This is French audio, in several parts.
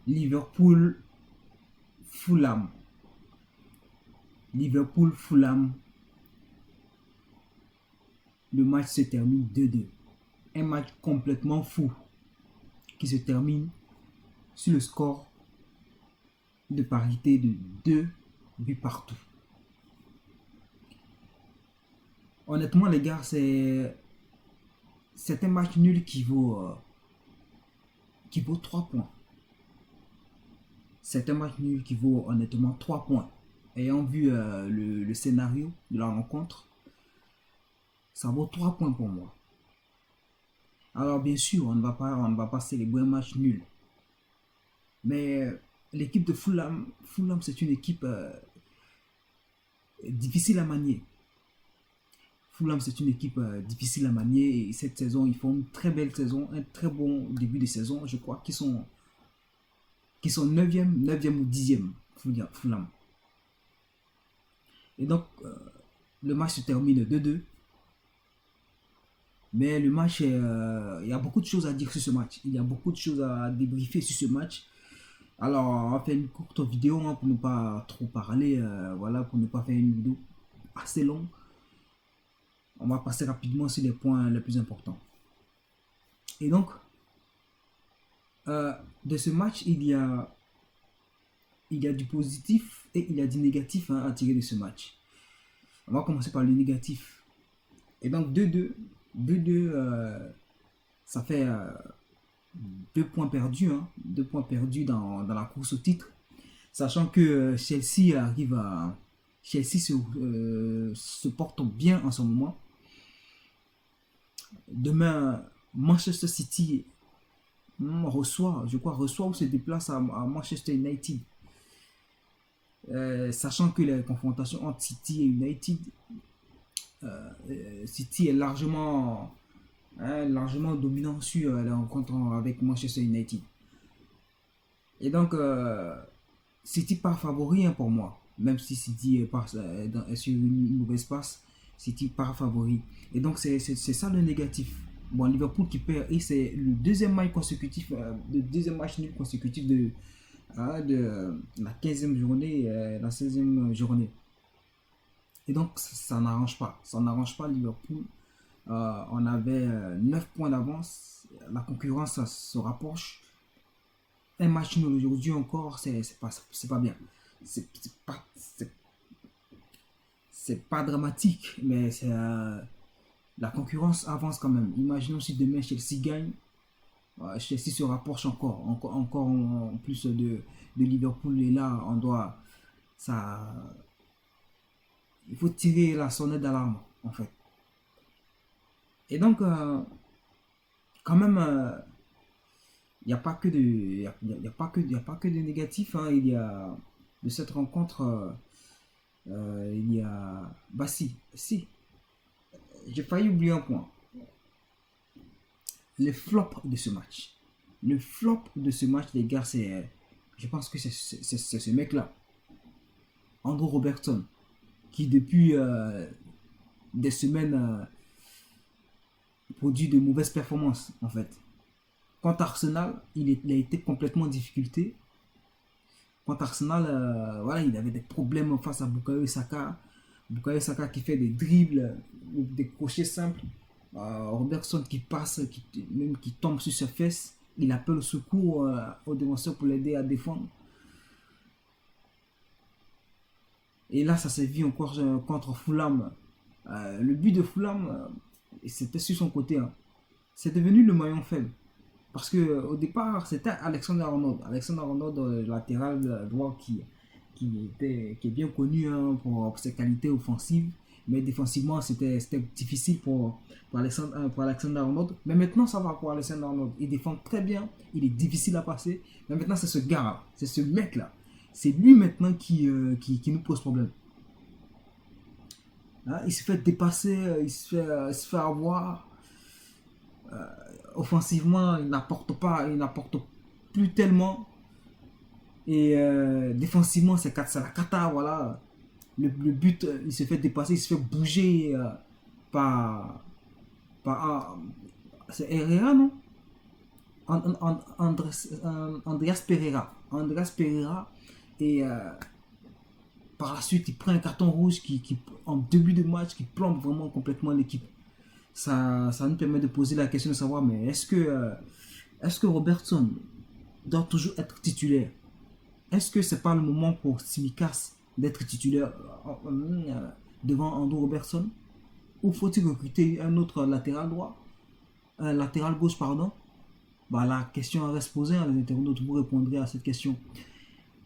Liverpool, Fulham. Liverpool, Fulham. Le match se termine 2-2. Un match complètement fou qui se termine sur le score de parité de 2 buts partout. Honnêtement, les gars, c'est un match nul qui vaut 3 points. C'est un match nul qui vaut honnêtement 3 points. Ayant vu le scénario de la rencontre, ça vaut 3 points pour moi. Alors bien sûr, on ne va pas célébrer un match nul. Mais l'équipe de Fulham, c'est une équipe difficile à manier. Fulham, c'est une équipe difficile à manier. Et cette saison, ils font une très belle saison, un très bon début de saison. Je crois qu'ils sont 9e ou 10e, Fulham. Et donc, le match se termine 2-2. Mais le match, il y a beaucoup de choses à dire sur ce match. Il y a beaucoup de choses à débriefer sur ce match. Alors, on va faire une courte vidéo pour ne pas trop parler. Voilà, pour ne pas faire une vidéo assez longue. On va passer rapidement sur les points les plus importants. Et donc, de ce match, il y a du positif et il y a du négatif à tirer de ce match. On va commencer par le négatif. Et donc, 2-2, ça fait 2 points perdus, 2 points perdus dans la course au titre. Sachant que Chelsea se porte bien en ce moment. Demain, Manchester City reçoit ou se déplace à Manchester United. Sachant que les confrontations entre City et United, City est largement dominant sur les rencontres avec Manchester United. Et donc, City part favori pour moi. Même si City est sur une mauvaise passe, City part favori. Et donc, c'est ça le négatif. Bon, Liverpool qui perd, et c'est le deuxième match nul consécutif de la 15e journée et la 16e journée. Et donc, ça n'arrange pas. Ça n'arrange pas Liverpool. On avait 9 points d'avance. La concurrence se rapproche. Un match nul aujourd'hui encore, c'est pas bien. C'est pas dramatique, mais la concurrence avance quand même. Imaginons si demain Chelsea gagne. Chelsea se rapproche encore en plus de Liverpool. Et là, il faut tirer la sonnette d'alarme, en fait. Et donc, quand même, il n'y a pas que de négatif. Il y a de cette rencontre, il y a, bah si, j'ai failli oublier un point. Le flop de ce match. Le flop de ce match, les gars, je pense que c'est ce mec-là, Andrew Robertson, qui depuis des semaines produit de mauvaises performances, en fait. Contre Arsenal, il a été complètement en difficulté. Contre Arsenal, voilà, il avait des problèmes face à Bukayo Saka. Bukayo Saka qui fait des dribbles, des crochets simples. Robertson qui passe, qui tombe sur ses fesses. Il appelle au secours au défenseur pour l'aider à défendre. Et là, ça s'est vu encore contre Fulham. Le but de Fulham, c'était sur son côté. C'est devenu le maillon faible. Parce que au départ, c'était Alexander Arnold. Alexander Arnold, latéral droit qui est bien connu pour ses qualités offensives. Mais défensivement, c'était difficile pour Alexander Arnold. Mais maintenant, ça va pour Alexander Arnold. Il défend très bien. Il est difficile à passer. Mais maintenant, c'est ce gars-là. C'est ce mec-là. C'est lui maintenant qui nous pose problème. Il se fait dépasser. Il se fait avoir. Offensivement, il n'apporte plus tellement. Et défensivement, c'est la cata, voilà. Le but, il se fait dépasser, il se fait bouger par c'est Herrera, non? Andreas Pereira. Et par la suite, il prend un carton rouge en début de match qui plombe vraiment complètement l'équipe. Ça nous permet de poser la question de savoir, mais est-ce que Robertson doit toujours être titulaire? Est-ce que c'est pas le moment pour Tsimikas d'être titulaire devant Andrew Robertson? Ou faut-il recruter un autre latéral droit, un latéral gauche, pardon? Bah, la question reste posée, hein, les internautes vous répondrez à cette question.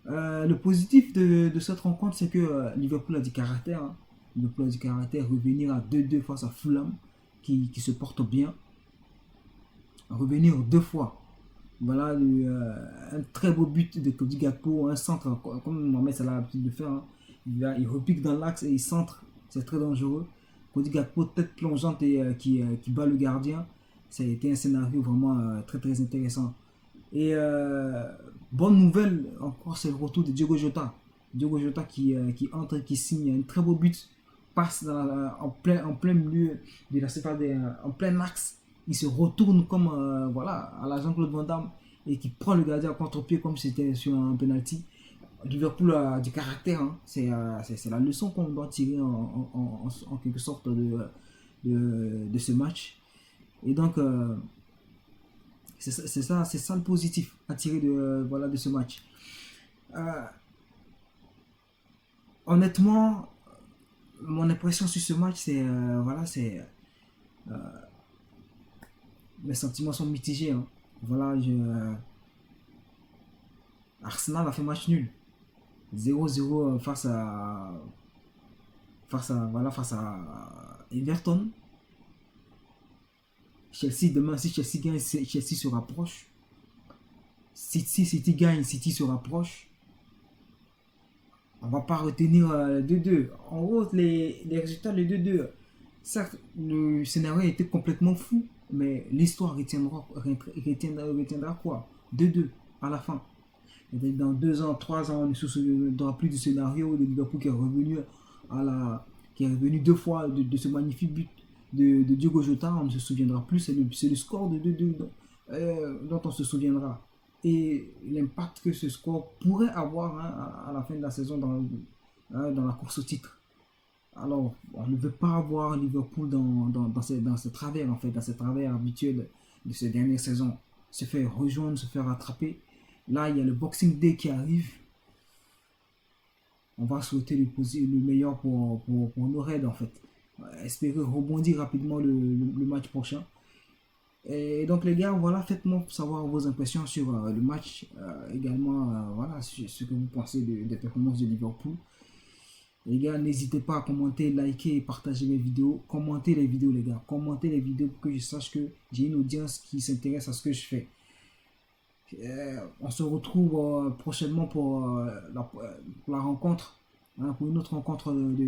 Le positif de cette rencontre, c'est que Liverpool a du caractère. Hein. Liverpool a du caractère, revenir à 2-2 face à Fulham, qui se porte bien. Revenir deux fois. Voilà un très beau but de Cody Gakpo, un centre, comme Mohamed Salah a l'habitude de faire. Hein. Il repique dans l'axe et il centre, c'est très dangereux. Cody Gakpo, tête plongeante et qui bat le gardien. Ça a été un scénario vraiment très très intéressant. Et bonne nouvelle encore, c'est le retour de Diogo Jota. Diogo Jota qui entre, qui signe un très beau but, passe en plein milieu de la surface, en plein axe. Il se retourne comme voilà, à la Jean-Claude Van Damme et qui prend le gardien à contre-pied comme si c'était sur un penalty. Liverpool a du caractère, hein. C'est la leçon qu'on doit tirer en quelque sorte de ce match. Et donc, c'est ça le positif à tirer voilà, de ce match. Euh, Honnêtement, mon impression sur ce match, c'est voilà, mes sentiments sont mitigés. Hein. Voilà, Arsenal a fait match nul, 0-0 face à Everton. Chelsea demain, si Chelsea gagne, Chelsea se rapproche. City gagne, City se rapproche. On va pas retenir 2-2. En gros, les résultats, les 2-2. Certes, le scénario était complètement fou, mais l'histoire retiendra quoi? 2-2 à la fin. Et dans 2 ans, 3 ans, on ne se souviendra plus du scénario de Liverpool qui est revenu deux fois de ce magnifique but de Diogo Jota. On ne se souviendra plus. C'est le score de 2-2 dont on se souviendra. Et l'impact que ce score pourrait avoir hein, à la fin de la saison dans la course au titre. Alors, on ne veut pas avoir Liverpool dans ce travers, en fait, dans ce travers habituel de ces dernières saisons. Se faire rejoindre, se faire rattraper. Là, il y a le Boxing Day qui arrive. On va souhaiter le meilleur pour nos Reds, en fait. Espérer rebondir rapidement le match prochain. Et donc les gars, voilà, faites-moi savoir vos impressions sur le match, également voilà, ce que vous pensez des performances de Liverpool. Les gars, n'hésitez pas à commenter, liker et partager mes vidéos. Commentez les vidéos les gars, commentez les vidéos pour que je sache que j'ai une audience qui s'intéresse à ce que je fais. On se retrouve prochainement pour la rencontre, hein, pour une autre rencontre de